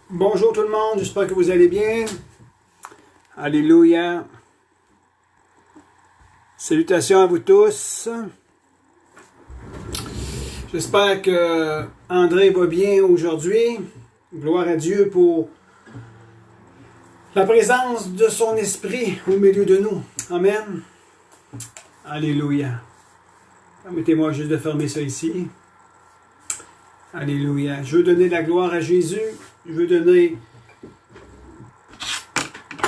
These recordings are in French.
Bonjour tout le monde, j'espère que vous allez bien. Alléluia. Salutations à vous tous. J'espère que André va bien aujourd'hui. Gloire à Dieu pour la présence de son esprit au milieu de nous. Amen. Alléluia. Permettez-moi juste de fermer ça ici. Alléluia. Je veux donner la gloire à Jésus. Je veux donner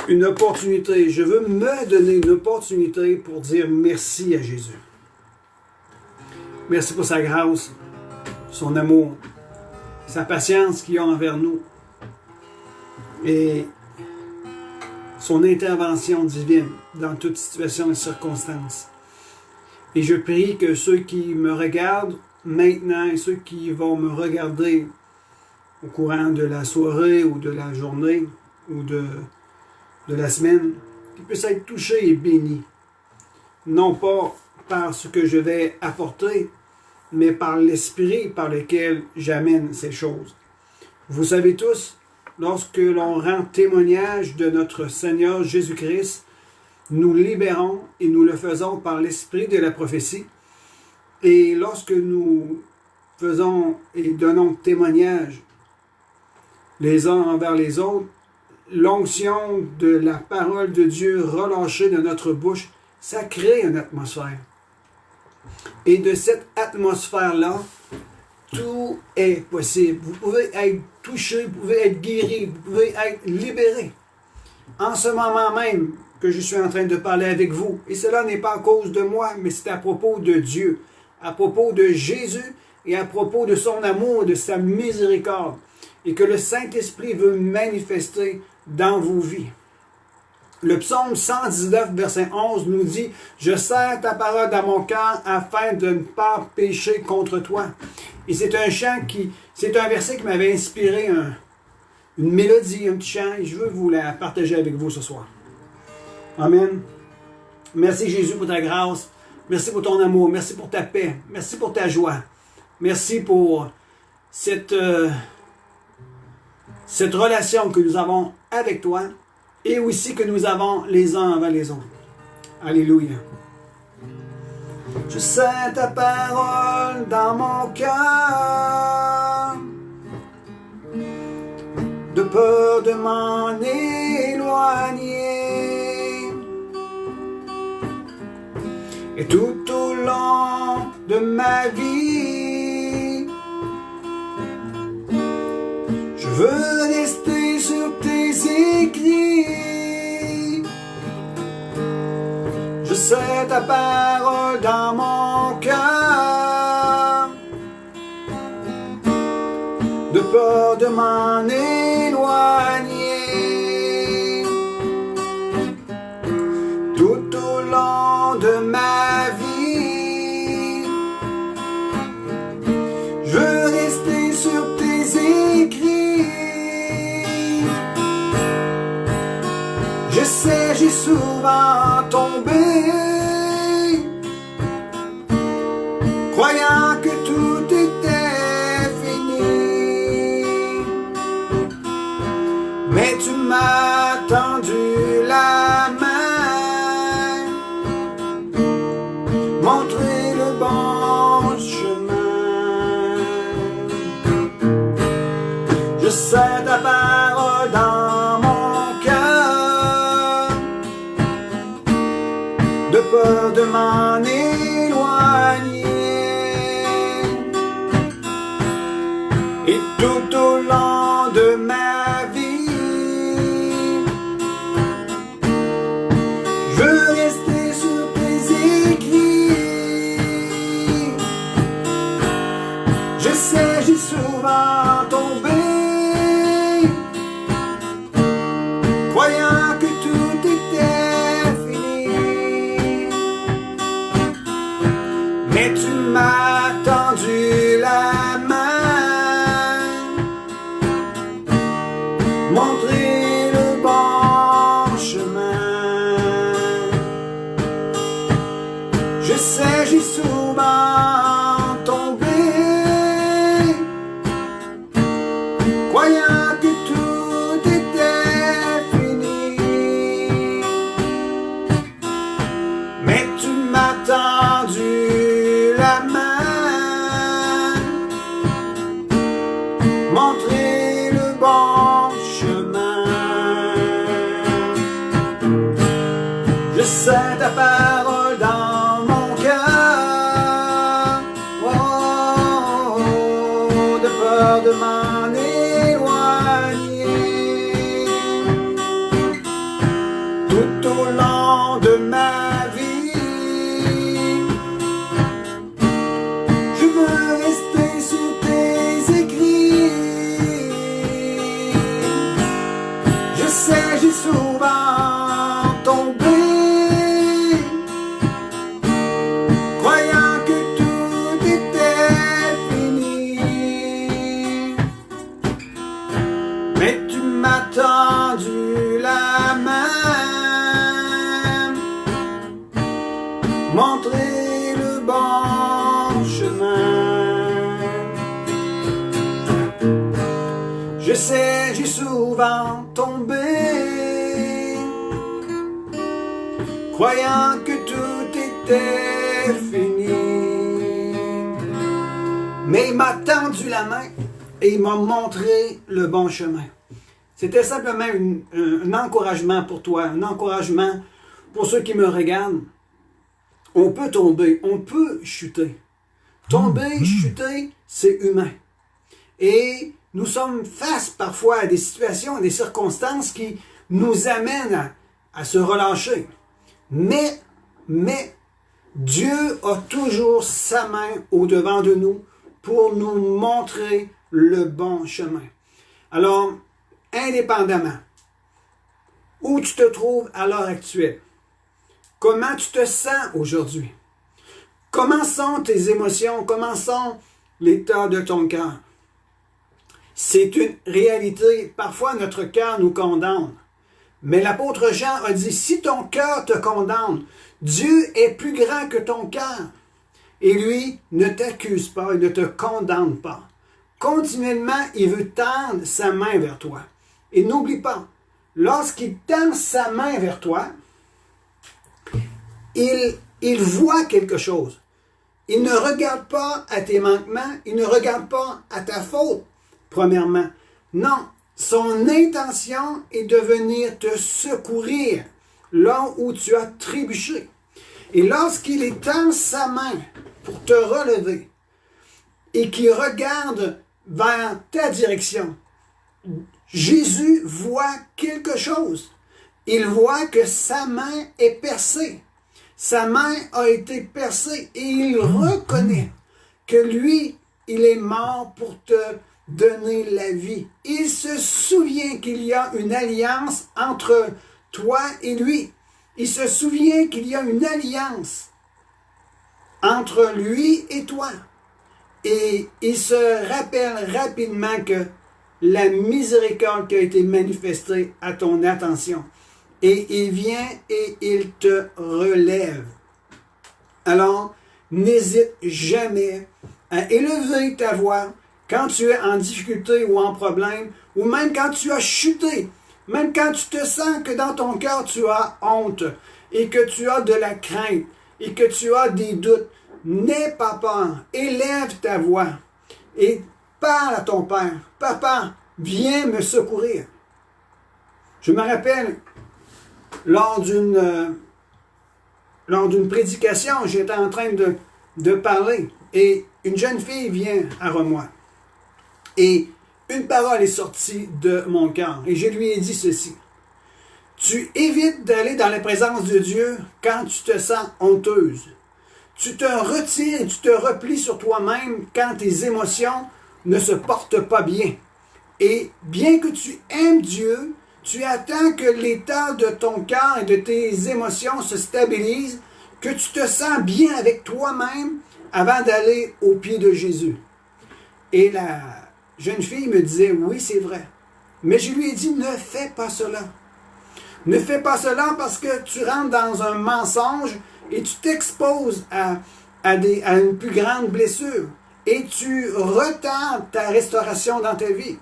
une opportunité. Je veux me donner une opportunité pour dire merci à Jésus. Merci pour sa grâce, son amour, sa patience qu'il a envers nous et son intervention divine dans toute situation et circonstance. Et je prie que ceux qui me regardent maintenant et ceux qui vont me regarder au courant de la soirée ou de la journée ou de la semaine, qu'ils puissent être touchés et bénis. Non pas par ce que je vais apporter, mais par l'esprit par lequel j'amène ces choses. Vous savez tous, lorsque l'on rend témoignage de notre Seigneur Jésus-Christ, nous libérons et nous le faisons par l'esprit de la prophétie. Et lorsque nous faisons et donnons témoignage les uns envers les autres, l'onction de la parole de Dieu relâchée de notre bouche, ça crée une atmosphère. Et de cette atmosphère-là, tout est possible. Vous pouvez être touché, vous pouvez être guéri, vous pouvez être libéré. En ce moment même que je suis en train de parler avec vous, et cela n'est pas à cause de moi, mais c'est à propos de Dieu, à propos de Jésus et à propos de son amour, de sa miséricorde, et que le Saint-Esprit veut manifester dans vos vies. Le psaume 119, verset 11 nous dit « Je serre ta parole dans mon cœur afin de ne pas pécher contre toi. » Et c'est un verset qui m'avait inspiré une mélodie, un petit chant, et je veux vous la partager avec vous ce soir. Amen. Merci Jésus pour ta grâce. Merci pour ton amour. Merci pour ta paix. Merci pour ta joie. Merci pour cette relation que nous avons avec toi et aussi que nous avons les uns envers les autres. Alléluia. Je sens ta parole dans mon cœur, de peur de m'en éloigner. Et tout au long de ma vie, je veux rester sur tes écrits. Je sais ta parole dans mon cœur, de peur de m'en éloigner. Tout au long de ma vie, je veux rester sur tes écrits. Je sais, j'ai souvent tombé, croyant que tout était fini. Mais tu m'as tendu la main, montré le bon chemin. Je sais ta parole dans mon cœur, de peur de m'en éloigner. Et tout au long de ma vie, je veux rester sur tes écrits. Je sais, j'ai souvent tombé, croyant que tout était fini. Mais tu m'as tendu la main, montré le bon chemin. Je sais, j'ai souvent tombé, croyant que tout sais ta parole dans mon cœur, oh, de peur de m'en éloigner. Tout au long de ma vie, je veux rester sur tes écrits. Je sais, j'ai souvent tombé, croyant que tout était fini. Mais tu m'as tendu la main, montré le bon chemin. Je sais, j'ai souvent tombé, croyant que tout était fini. Mais il m'a tendu la main et il m'a montré le bon chemin. C'était simplement un encouragement pour toi, un encouragement pour ceux qui me regardent. On peut tomber, on peut chuter. Tomber, chuter, c'est humain. Et nous sommes face parfois à des situations, à des circonstances qui nous amènent à se relâcher. Mais, Dieu a toujours sa main au-devant de nous pour nous montrer le bon chemin. Alors, indépendamment, où tu te trouves à l'heure actuelle, comment tu te sens aujourd'hui, comment sont tes émotions, comment sont l'état de ton cœur. C'est une réalité, parfois notre cœur nous condamne. Mais l'apôtre Jean a dit, si ton cœur te condamne, Dieu est plus grand que ton cœur. Et lui ne t'accuse pas, il ne te condamne pas. Continuellement, il veut tendre sa main vers toi. Et n'oublie pas, lorsqu'il tend sa main vers toi, il voit quelque chose. Il ne regarde pas à tes manquements, il ne regarde pas à ta faute, premièrement. Non, son intention est de venir te secourir là où tu as trébuché. Et lorsqu'il étend sa main pour te relever et qu'il regarde vers ta direction, Jésus voit quelque chose. Il voit que sa main est percée. Sa main a été percée et il reconnaît que lui, il est mort pour te donner la vie. Il se souvient qu'il y a une alliance entre toi et lui. Il se souvient qu'il y a une alliance entre lui et toi. Et il se rappelle rapidement que la miséricorde qui a été manifestée à ton attention. Et il vient et il te relève. Alors, n'hésite jamais à élever ta voix quand tu es en difficulté ou en problème, ou même quand tu as chuté, même quand tu te sens que dans ton cœur tu as honte, et que tu as de la crainte, et que tu as des doutes. N'aie pas peur, élève ta voix, et parle à ton Père. Papa, viens me secourir. Je me rappelle, lors d'une prédication, j'étais en train de parler, et une jeune fille vient à moi. Et une parole est sortie de mon cœur. Et je lui ai dit ceci. Tu évites d'aller dans la présence de Dieu quand tu te sens honteuse. Tu te retires, tu te replies sur toi-même quand tes émotions ne se portent pas bien. Et bien que tu aimes Dieu, tu attends que l'état de ton cœur et de tes émotions se stabilise, que tu te sens bien avec toi-même avant d'aller aux pieds de Jésus. Et la jeune fille me disait, oui, c'est vrai. Mais je lui ai dit, ne fais pas cela. Ne fais pas cela parce que tu rentres dans un mensonge et tu t'exposes à une plus grande blessure. Et tu retardes ta restauration dans ta vie.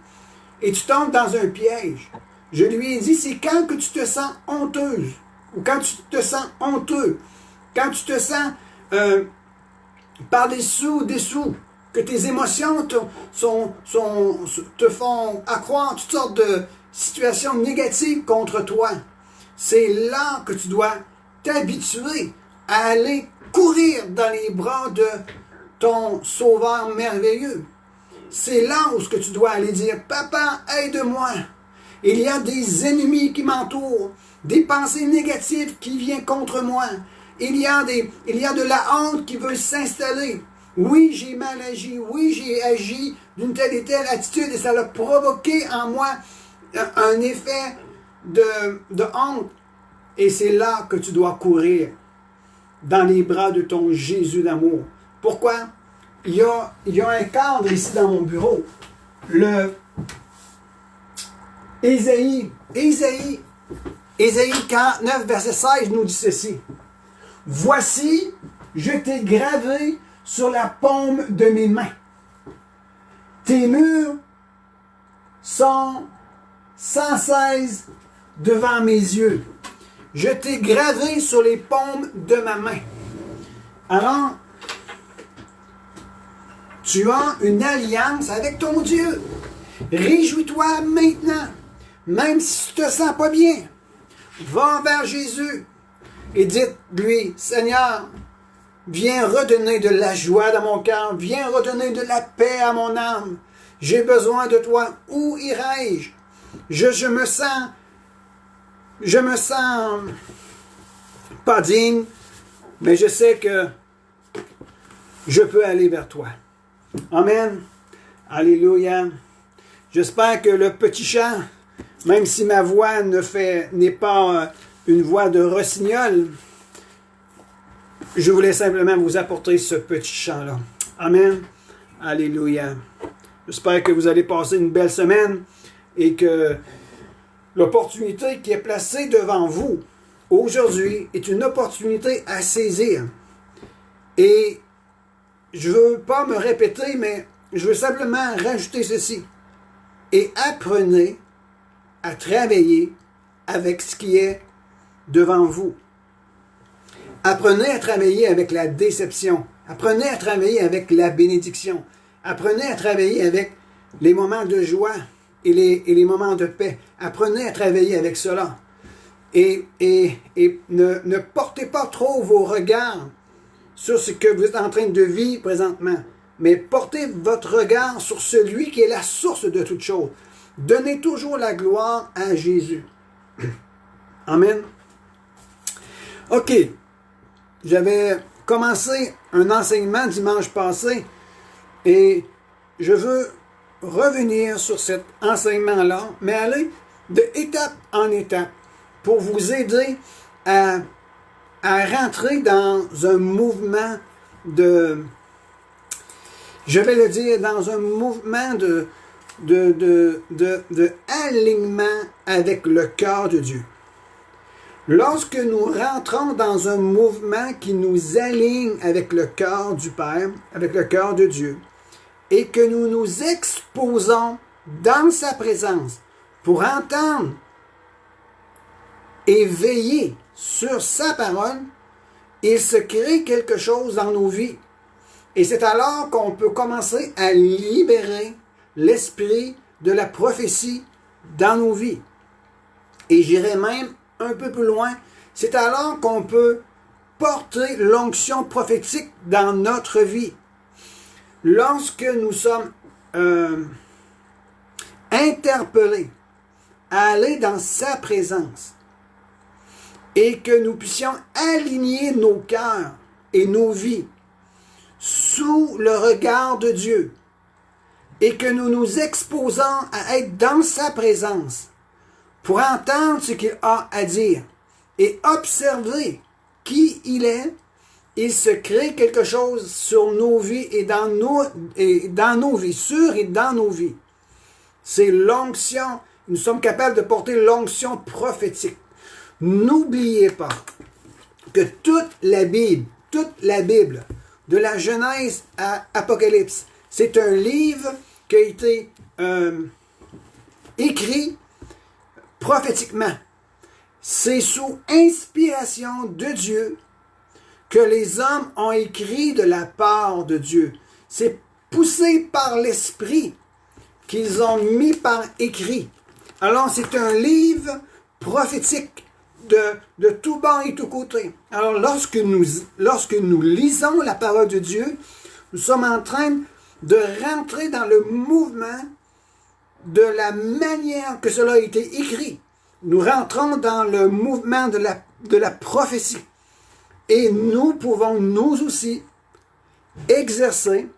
Et tu tombes dans un piège. Je lui ai dit, c'est quand que tu te sens honteuse, ou quand tu te sens honteux, quand tu te sens par-dessous, que tes émotions te font accroire toutes sortes de situations négatives contre toi. C'est là que tu dois t'habituer à aller courir dans les bras de ton Sauveur merveilleux. C'est là où ce que tu dois aller dire, « Papa, aide-moi. Il y a des ennemis qui m'entourent, des pensées négatives qui viennent contre moi. Il y a de la honte qui veut s'installer. Oui, j'ai mal agi. Oui, j'ai agi d'une telle et telle attitude et ça a provoqué en moi un effet de honte. Et c'est là que tu dois courir, dans les bras de ton Jésus d'amour. Pourquoi? Il y a un cadre ici dans mon bureau. Ésaïe 49, verset 16 nous dit ceci. « Voici, je t'ai gravé sur la paume de mes mains. Tes murs sont sans cesse devant mes yeux. Je t'ai gravé sur les paumes de ma main. » Alors, tu as une alliance avec ton Dieu. Réjouis-toi maintenant, même si tu ne te sens pas bien. Va vers Jésus et dites-lui, « Seigneur, viens redonner de la joie dans mon cœur, viens redonner de la paix à mon âme. J'ai besoin de toi. Où irai-je? Je me sens pas digne, mais je sais que je peux aller vers toi. » Amen. Alléluia. J'espère que le petit chant, même si ma voix n'est pas une voix de rossignol, je voulais simplement vous apporter ce petit chant-là. Amen. Alléluia. J'espère que vous allez passer une belle semaine et que l'opportunité qui est placée devant vous aujourd'hui est une opportunité à saisir. Et je ne veux pas me répéter, mais je veux simplement rajouter ceci. Et apprenez à travailler avec ce qui est devant vous. Apprenez à travailler avec la déception. Apprenez à travailler avec la bénédiction. Apprenez à travailler avec les moments de joie et les moments de paix. Apprenez à travailler avec cela. Et ne portez pas trop vos regards sur ce que vous êtes en train de vivre présentement, mais portez votre regard sur celui qui est la source de toutes choses. Donnez toujours la gloire à Jésus. Amen. OK. J'avais commencé un enseignement dimanche passé et je veux revenir sur cet enseignement-là, mais aller de étape en étape pour vous aider à rentrer dans un mouvement de, je vais le dire, dans un mouvement de alignement avec le cœur de Dieu. Lorsque nous rentrons dans un mouvement qui nous aligne avec le cœur du Père, avec le cœur de Dieu, et que nous nous exposons dans sa présence pour entendre et veiller sur sa parole, il se crée quelque chose dans nos vies. Et c'est alors qu'on peut commencer à libérer l'esprit de la prophétie dans nos vies. Et j'irai même un peu plus loin, c'est alors qu'on peut porter l'onction prophétique dans notre vie. Lorsque nous sommes interpellés à aller dans sa présence et que nous puissions aligner nos cœurs et nos vies sous le regard de Dieu et que nous nous exposons à être dans sa présence pour entendre ce qu'il a à dire et observer qui il est, il se crée quelque chose sur nos vies et dans nos vies, sur et dans nos vies. C'est l'onction. Nous sommes capables de porter l'onction prophétique. N'oubliez pas que toute la Bible, de la Genèse à Apocalypse, c'est un livre qui a été écrit prophétiquement. C'est sous inspiration de Dieu que les hommes ont écrit de la part de Dieu. C'est poussé par l'Esprit qu'ils ont mis par écrit. Alors c'est un livre prophétique de tout bord et tout côté. Alors, lorsque nous lisons la parole de Dieu, nous sommes en train de rentrer dans le mouvement de la manière que cela a été écrit. Nous rentrons dans le mouvement de la prophétie. Et nous pouvons, nous aussi, exercer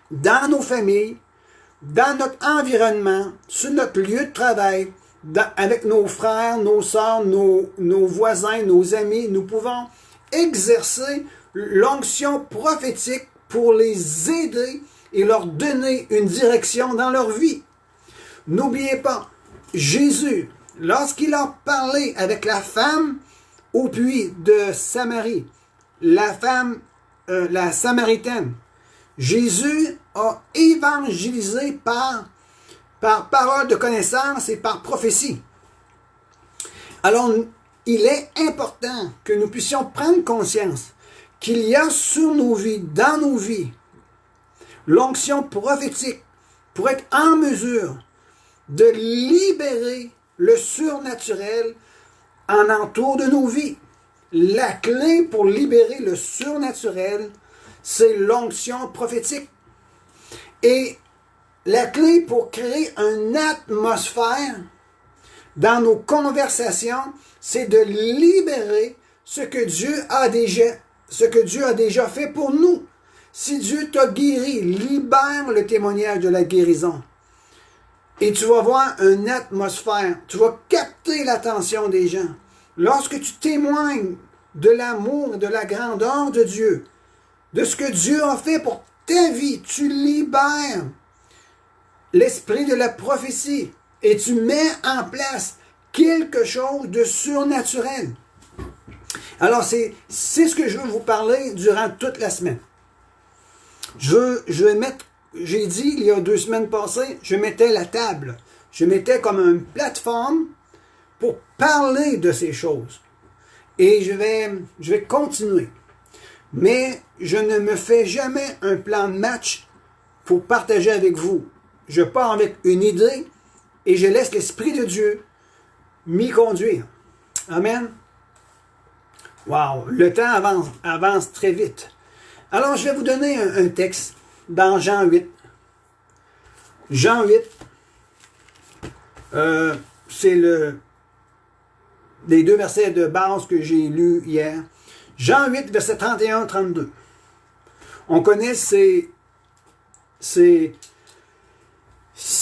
dans nos familles, dans notre environnement, sur notre lieu de travail, avec nos frères, nos sœurs, nos voisins, nos amis, nous pouvons exercer l'onction prophétique pour les aider et leur donner une direction dans leur vie. N'oubliez pas, Jésus, lorsqu'il a parlé avec la femme au puits de Samarie, la Samaritaine, Jésus a évangélisé par parole de connaissance et par prophétie. Alors, il est important que nous puissions prendre conscience qu'il y a sur nos vies, dans nos vies, l'onction prophétique pour être en mesure de libérer le surnaturel en entour de nos vies. La clé pour libérer le surnaturel, c'est l'onction prophétique. Et la clé pour créer une atmosphère dans nos conversations, c'est de libérer ce que Dieu a déjà fait pour nous. Si Dieu t'a guéri, libère le témoignage de la guérison. Et tu vas voir une atmosphère, tu vas capter l'attention des gens. Lorsque tu témoignes de l'amour et de la grandeur de Dieu, de ce que Dieu a fait pour ta vie, tu libères l'esprit de la prophétie et tu mets en place quelque chose de surnaturel. Alors, c'est ce que je veux vous parler durant toute la semaine. Je vais mettre, j'ai dit il y a 2 semaines passées, je mettais la table. Je mettais comme une plateforme pour parler de ces choses. Et je vais continuer. Mais je ne me fais jamais un plan de match pour partager avec vous. Je pars avec une idée et je laisse l'Esprit de Dieu m'y conduire. Amen. Wow, le temps avance très vite. Alors, je vais vous donner un texte dans Jean 8. Jean 8, c'est les 2 versets de base que j'ai lus hier. Jean 8, versets 31-32. On connaît ces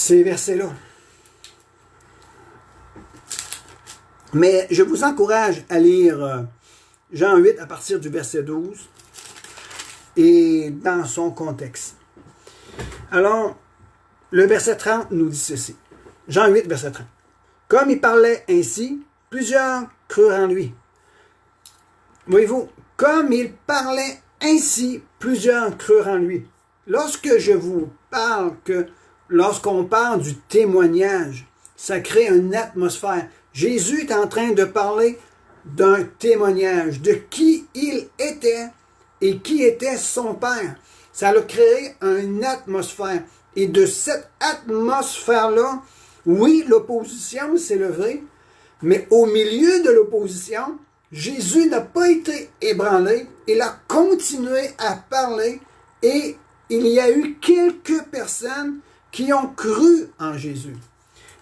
versets-là. Mais je vous encourage à lire Jean 8 à partir du verset 12 et dans son contexte. Alors, le verset 30 nous dit ceci. Jean 8, verset 30. Comme il parlait ainsi, plusieurs crurent en lui. Voyez-vous, comme il parlait ainsi, plusieurs crurent en lui. Lorsque je vous parle lorsqu'on parle du témoignage, ça crée une atmosphère. Jésus est en train de parler d'un témoignage, de qui il était et qui était son Père. Ça a créé une atmosphère. Et de cette atmosphère-là, oui, l'opposition s'est levée, mais au milieu de l'opposition, Jésus n'a pas été ébranlé, il a continué à parler et il y a eu quelques personnes qui ont cru en Jésus.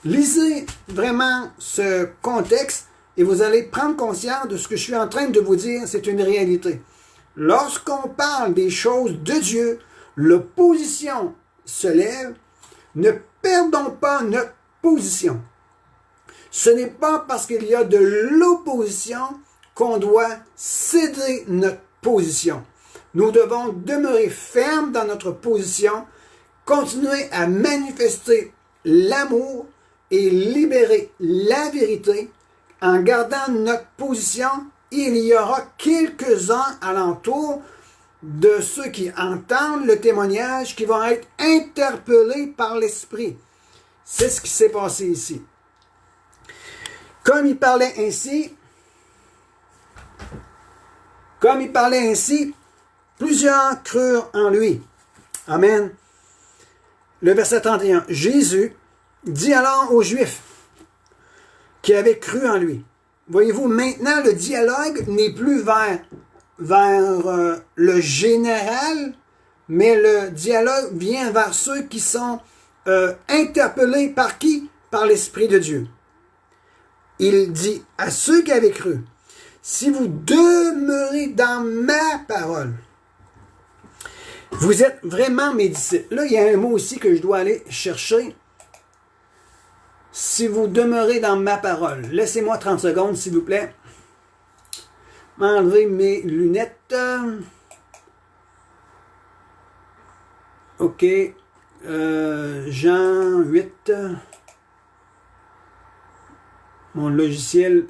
Lisez vraiment ce contexte et vous allez prendre conscience de ce que je suis en train de vous dire, c'est une réalité. Lorsqu'on parle des choses de Dieu, l'opposition se lève, ne perdons pas notre position. Ce n'est pas parce qu'il y a de l'opposition qu'on doit céder notre position. Nous devons demeurer fermes dans notre position, continuer à manifester l'amour et libérer la vérité. En gardant notre position, il y aura quelques-uns alentour de ceux qui entendent le témoignage qui vont être interpellés par l'Esprit. C'est ce qui s'est passé ici. Comme il parlait ainsi, plusieurs crurent en lui. Amen. Le verset 31. Jésus dit alors aux Juifs qui avaient cru en lui, voyez-vous, maintenant, le dialogue n'est plus vers le général, mais le dialogue vient vers ceux qui sont interpellés par qui? Par l'Esprit de Dieu. Il dit à ceux qui avaient cru, si vous demeurez dans ma parole, vous êtes vraiment mes disciples. Là, il y a un mot aussi que je dois aller chercher. Si vous demeurez dans ma parole. Laissez-moi 30 secondes, s'il vous plaît. M'enlever mes lunettes. OK. Jean 8. Mon logiciel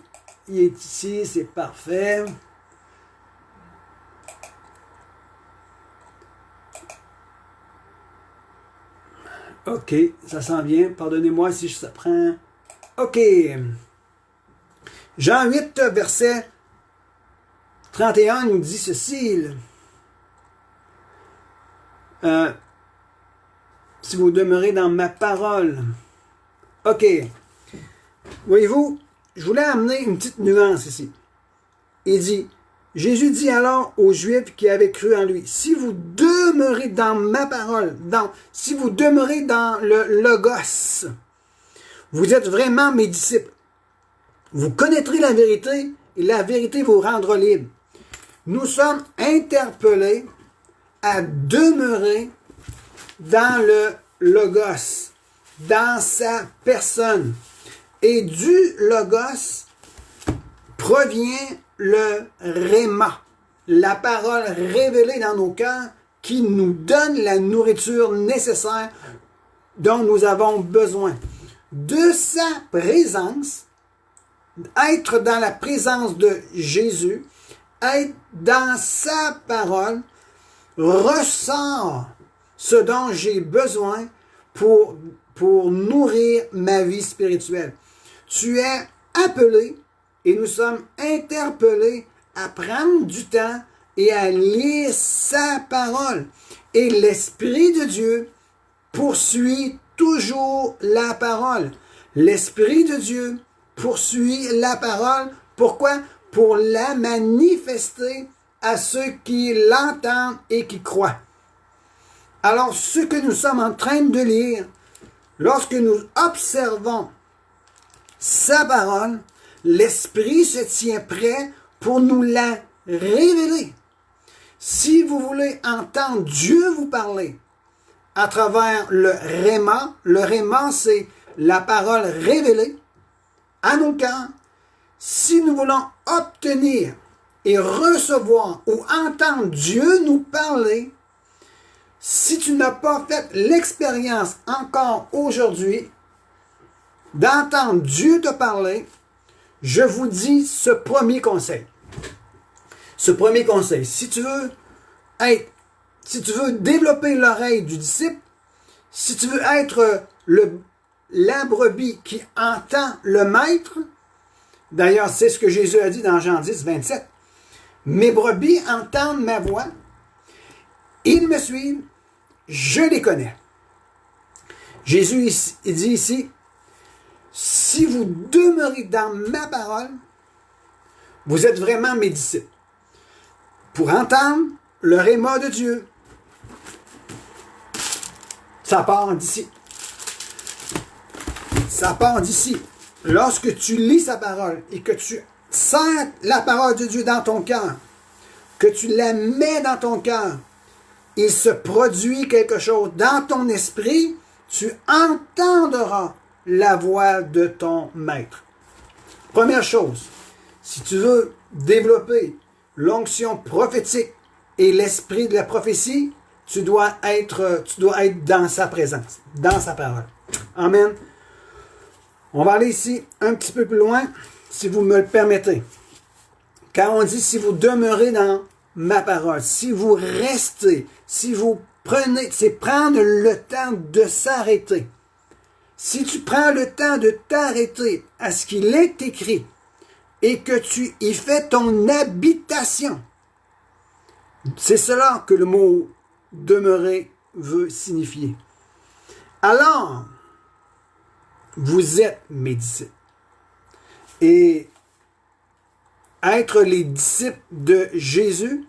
il est ici, c'est parfait. OK, ça s'en vient. Pardonnez-moi si ça prend... OK. Jean 8, verset 31 nous dit ceci. Si vous demeurez dans ma parole. OK. Voyez-vous, je voulais amener une petite nuance ici. Il dit, Jésus dit alors aux Juifs qui avaient cru en lui, si vous demeurez dans ma parole, si vous demeurez dans le Logos, vous êtes vraiment mes disciples. Vous connaîtrez la vérité et la vérité vous rendra libre. Nous sommes interpellés à demeurer dans le Logos, dans sa personne. Et du Logos provient le Réma, la parole révélée dans nos cœurs qui nous donne la nourriture nécessaire dont nous avons besoin. De sa présence, être dans la présence de Jésus, être dans sa parole, ressort ce dont j'ai besoin pour nourrir ma vie spirituelle. Tu es appelé et nous sommes interpellés à prendre du temps et à lire sa parole. Et l'Esprit de Dieu poursuit toujours la parole. L'Esprit de Dieu poursuit la parole. Pourquoi? Pour la manifester à ceux qui l'entendent et qui croient. Alors, ce que nous sommes en train de lire, lorsque nous observons sa parole, l'Esprit se tient prêt pour nous la révéler. Si vous voulez entendre Dieu vous parler à travers le Réma, c'est la parole révélée à nos cœurs. Si nous voulons obtenir et recevoir ou entendre Dieu nous parler, si tu n'as pas fait l'expérience encore aujourd'hui d'entendre Dieu te parler, je vous dis ce premier conseil. Ce premier conseil, si tu veux développer l'oreille du disciple, si tu veux être la brebis qui entend le maître, d'ailleurs c'est ce que Jésus a dit dans Jean 10, 27, mes brebis entendent ma voix, ils me suivent, je les connais. Jésus il dit ici, si vous demeurez dans ma parole, vous êtes vraiment mes disciples. Pour entendre le Réma de Dieu, ça part d'ici. Ça part d'ici. Lorsque tu lis sa parole et que tu sens la parole de Dieu dans ton cœur, que tu la mets dans ton cœur, il se produit quelque chose dans ton esprit, tu entendras la voix de ton maître. Première chose, si tu veux développer l'onction prophétique et l'esprit de la prophétie, tu dois être dans sa présence, dans sa parole. Amen. On va aller ici un petit peu plus loin, si vous me le permettez. Quand on dit si vous demeurez dans ma parole, si vous restez, si vous prenez, c'est prendre le temps de s'arrêter. Si tu prends le temps de t'arrêter à ce qu'il est écrit et que tu y fais ton habitation, c'est cela que le mot demeurer veut signifier. Alors, vous êtes mes disciples. Et être les disciples de Jésus,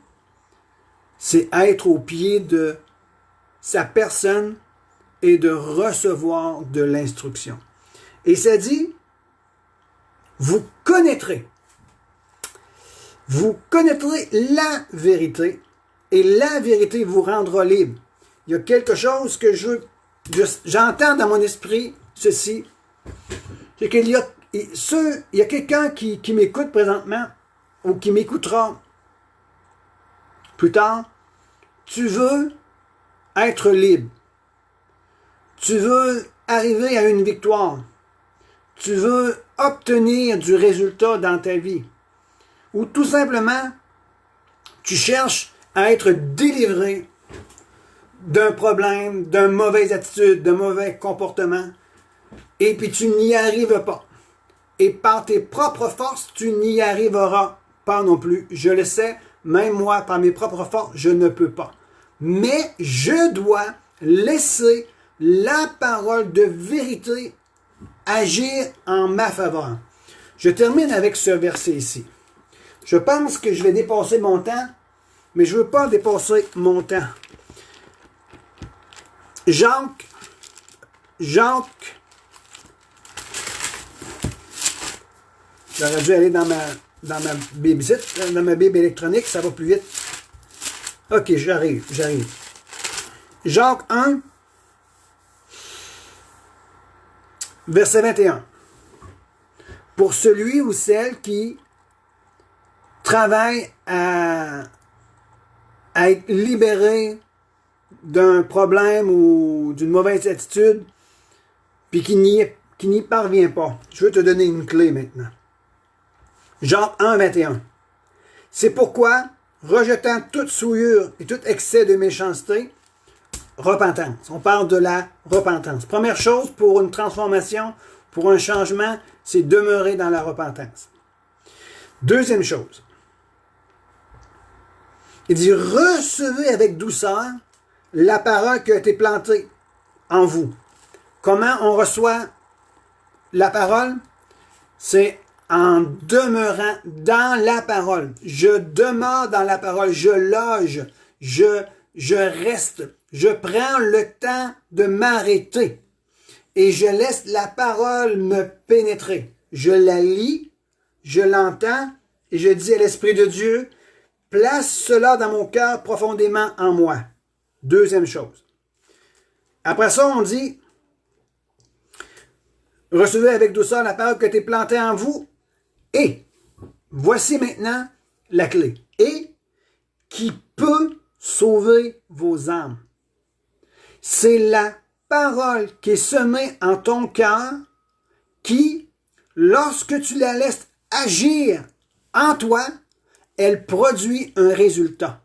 c'est être au pied de sa personne et de recevoir de l'instruction. Et ça dit, vous connaîtrez la vérité et la vérité vous rendra libre. Il y a quelque chose que j'entends dans mon esprit, ceci, c'est qu'il y a quelqu'un qui m'écoute présentement ou qui m'écoutera plus tard. Tu veux être libre. Tu veux arriver à une victoire. Tu veux obtenir du résultat dans ta vie. Ou tout simplement, tu cherches à être délivré d'un problème, d'une mauvaise attitude, d'un mauvais comportement, et puis tu n'y arrives pas. Et par tes propres forces, tu n'y arriveras pas non plus. Je le sais, même moi, par mes propres forces, je ne peux pas. Mais je dois laisser la parole de vérité agir en ma faveur. Je termine avec ce verset ici. Je pense que je vais dépasser mon temps, mais je ne veux pas dépasser mon temps. Jacques, j'aurais dû aller dans ma Bible, dans ma Bible électronique, ça va plus vite. Ok, j'arrive. Jacques 1, verset 21. Pour celui ou celle qui travaille à être libéré d'un problème ou d'une mauvaise attitude, puis qui n'y parvient pas. Je veux te donner une clé maintenant. Jacques 1, 21. C'est pourquoi, rejetant toute souillure et tout excès de méchanceté, repentance. On parle de la repentance. Première chose pour une transformation, pour un changement, c'est demeurer dans la repentance. Deuxième chose, il dit, recevez avec douceur la parole qui a été plantée en vous. Comment on reçoit la parole? C'est en demeurant dans la parole. Je demeure dans la parole, je loge, je reste, je prends le temps de m'arrêter et je laisse la parole me pénétrer. Je la lis, je l'entends et je dis à l'Esprit de Dieu, place cela dans mon cœur profondément en moi. Deuxième chose. Après ça, on dit, recevez avec douceur la parole qui a été plantée en vous et, voici maintenant la clé, et qui peut sauver vos âmes. C'est la parole qui est semée en ton cœur qui, lorsque tu la laisses agir en toi, elle produit un résultat.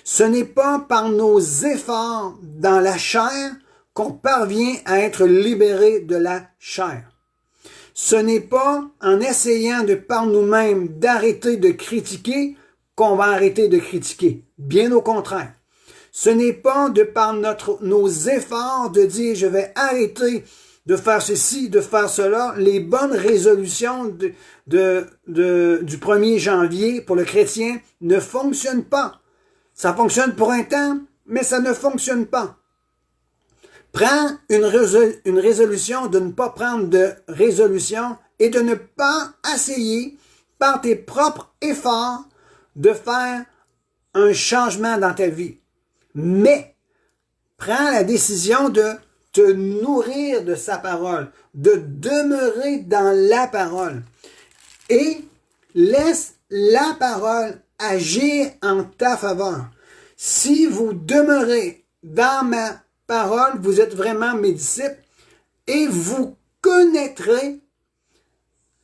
Ce n'est pas par nos efforts dans la chair qu'on parvient à être libéré de la chair. Ce n'est pas en essayant de par nous-mêmes d'arrêter de critiquer qu'on va arrêter de critiquer. Bien au contraire. Ce n'est pas de par nos efforts de dire je vais arrêter de faire ceci, de faire cela. Les bonnes résolutions du 1er janvier pour le chrétien ne fonctionnent pas. Ça fonctionne pour un temps, mais ça ne fonctionne pas. Prends une résolution de ne pas prendre de résolution et de ne pas essayer par tes propres efforts de faire un changement dans ta vie. Mais prends la décision de te nourrir de sa parole, de demeurer dans la parole et laisse la parole agir en ta faveur. Si vous demeurez dans ma parole, vous êtes vraiment mes disciples et vous connaîtrez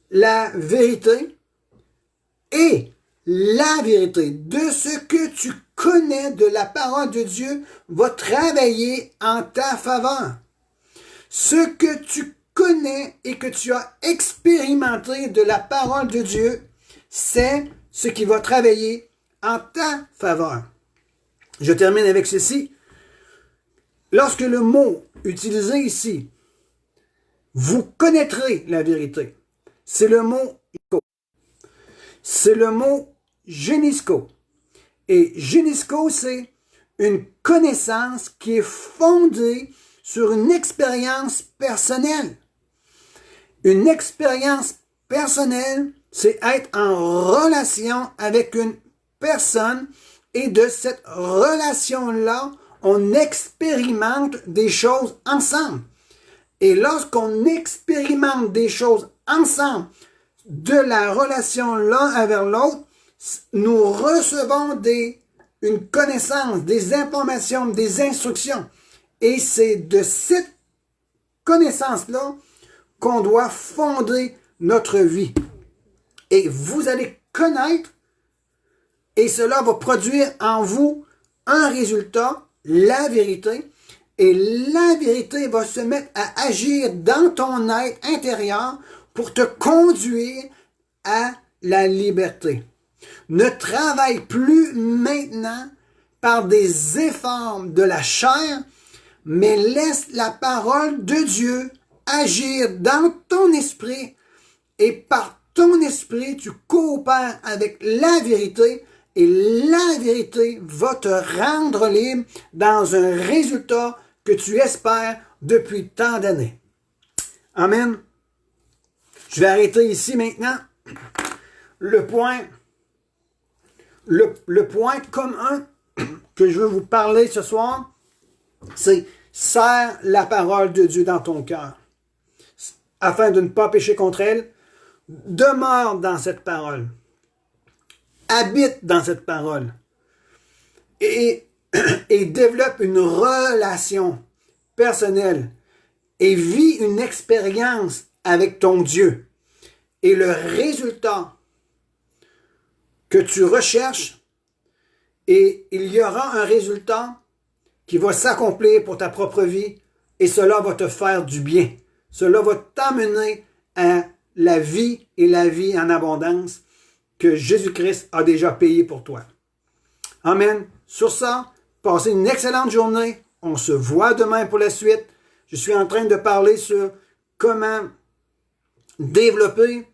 la vérité et la vérité de ce que tu connais de la parole de Dieu va travailler en ta faveur. Ce que tu connais et que tu as expérimenté de la parole de Dieu, c'est ce qui va travailler en ta faveur. Je termine avec ceci. Lorsque le mot utilisé ici, vous connaîtrez la vérité, c'est le mot c'est le mot génisco. Et génisco, c'est une connaissance qui est fondée sur une expérience personnelle. Une expérience personnelle, c'est être en relation avec une personne et de cette relation-là, on expérimente des choses ensemble. Et lorsqu'on expérimente des choses ensemble, de la relation l'un avec l'autre, nous recevons une connaissance, des informations, des instructions. Et c'est de cette connaissance-là qu'on doit fonder notre vie. Et vous allez connaître, et cela va produire en vous un résultat, la vérité, et la vérité va se mettre à agir dans ton être intérieur pour te conduire à la liberté. Ne travaille plus maintenant par des efforts de la chair, mais laisse la parole de Dieu agir dans ton esprit et par ton esprit, tu coopères avec la vérité et la vérité va te rendre libre dans un résultat que tu espères depuis tant d'années. Amen. Je vais arrêter ici maintenant. Le point commun que je veux vous parler ce soir, c'est serre la parole de Dieu dans ton cœur. Afin de ne pas pécher contre elle, demeure dans cette parole. Habite dans cette parole. Et développe une relation personnelle. Et vis une expérience avec ton Dieu. Et le résultat que tu recherches, et il y aura un résultat qui va s'accomplir pour ta propre vie, et cela va te faire du bien. Cela va t'amener à la vie et la vie en abondance que Jésus-Christ a déjà payé pour toi. Amen. Sur ça, passez une excellente journée. On se voit demain pour la suite. Je suis en train de parler sur comment développer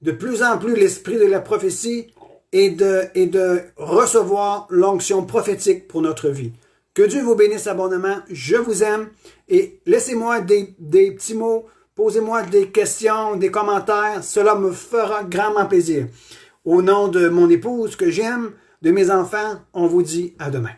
de plus en plus l'esprit de la prophétie et de recevoir l'onction prophétique pour notre vie. Que Dieu vous bénisse abondamment. Je vous aime et laissez-moi des petits mots. Posez-moi des questions, des commentaires. Cela me fera grandement plaisir. Au nom de mon épouse que j'aime, de mes enfants, on vous dit à demain.